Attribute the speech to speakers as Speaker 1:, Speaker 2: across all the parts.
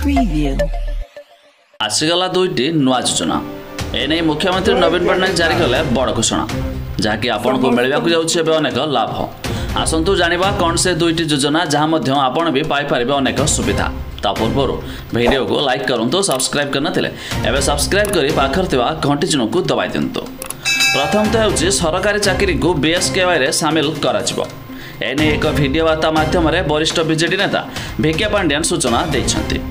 Speaker 1: Preview.
Speaker 2: आसीगला दुईटी नुआ योजना एने मुख्यमंत्री नवीन पट्टनायक जारी कले बड़ घोषणा जहाँकि आपण को मिलवा जाऊँच अनेक लाभ आसतु जाना कौन से दुईटी योजना जहाँ आपण भी पाइपर अनेक सुविधा ता पूर्व वीडियो को लाइक करूँ सब्सक्राइब करते सब्सक्राइब कर पाखर घंटी चिन्ह को दबाई दिंतु। प्रथम तो हूँ सरकारी चाकरी को बीएसकेवाई सामिल कर एने एक वीडियो वार्ता माध्यम वरिष्ठ बीजेडी नेता भिके पांड्यान सूचना देइछन्ति।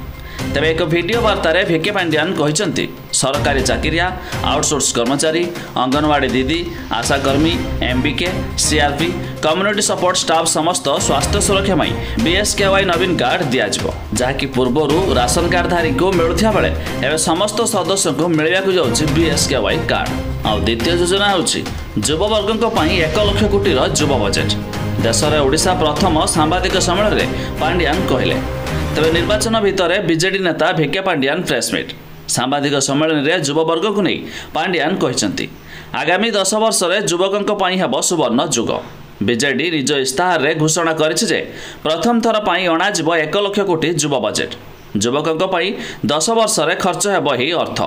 Speaker 2: तेबे एक वीडियो वार्ता भिके पांड्यान कहिसन्ति सरकारी चाकरिया आउटसोर्स कर्मचारी अंगनवाड़ी दीदी आशाकर्मी MBK CRP community support staff समस्त स्वास्थ्य सुरक्षा बीएसकेवाई नवीन कार्ड दिजाव जहाँकि पूर्व राशन कार्डधारी को मिलुथिया बेले एवं समस्त सदस्य को मिलवाक जाउछि बीएसकेवाई कार्ड। आ द्वितीय योजना होछि युववर्गों 1 लाख कोटी युव बजेट देश में ओडिशा प्रथम सांबादिक सम्मेलन में पांड्यान कहले। तेज निर्वाचन भितर बीजेडी नेता भिके पांड्यान प्रेसमिट सांबादिक सम्मेलन में युववर्ग को नहीं पांड्यान कहते आगामी 10 वर्ष युवकों हेब सुवर्ण जुग। बीजेडी निज इस्ताहार रे घोषणा करिछि प्रथम थर पर अणाजिब 1 लाख कोटी युव बजेट युवकों 10 वर्ष खर्च हेब ही अर्थ।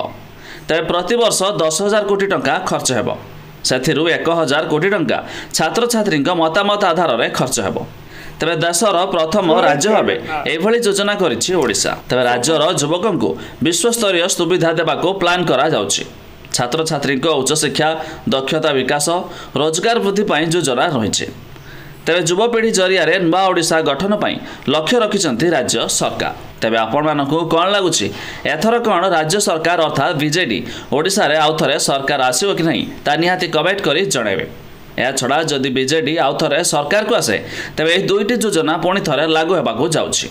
Speaker 2: तेज प्रतिवर्ष 10,000 कोटी टंका खर्च हेब सेथिरु 1,000 कोटी टंका छात्र छात्री मतामत आधार में खर्च हेब। तेरे देशर प्रथम राज्य भाव एभली योजना करिछि ओडिशा। तेरे राज्यर युवकों को विश्वस्तरीय सुविधा देवाको प्लान करा जाउछि। छात्र छात्री उच्च शिक्षा दक्षता विकास रोजगार वृद्धि योजना रही। तेरे युवपीढ़ी जरिया नुआ ओडिशा गठन पर लक्ष्य रखिछन्ति राज्य सरकार। तेबे आपण मानकु कौन लगुछि एथर कौन राज्य सरकार अर्थात बीजेडी ओडिशा रे आउ थरे सरकार आसीबो कि नहीं ता निहाती कमेंट करी जणाइबे। या छड़ा जदि बीजेडी आउ थरे सरकार को आसे तेबे दुईटी योजना पुणी थरे लागू हेबाकु जाउछि।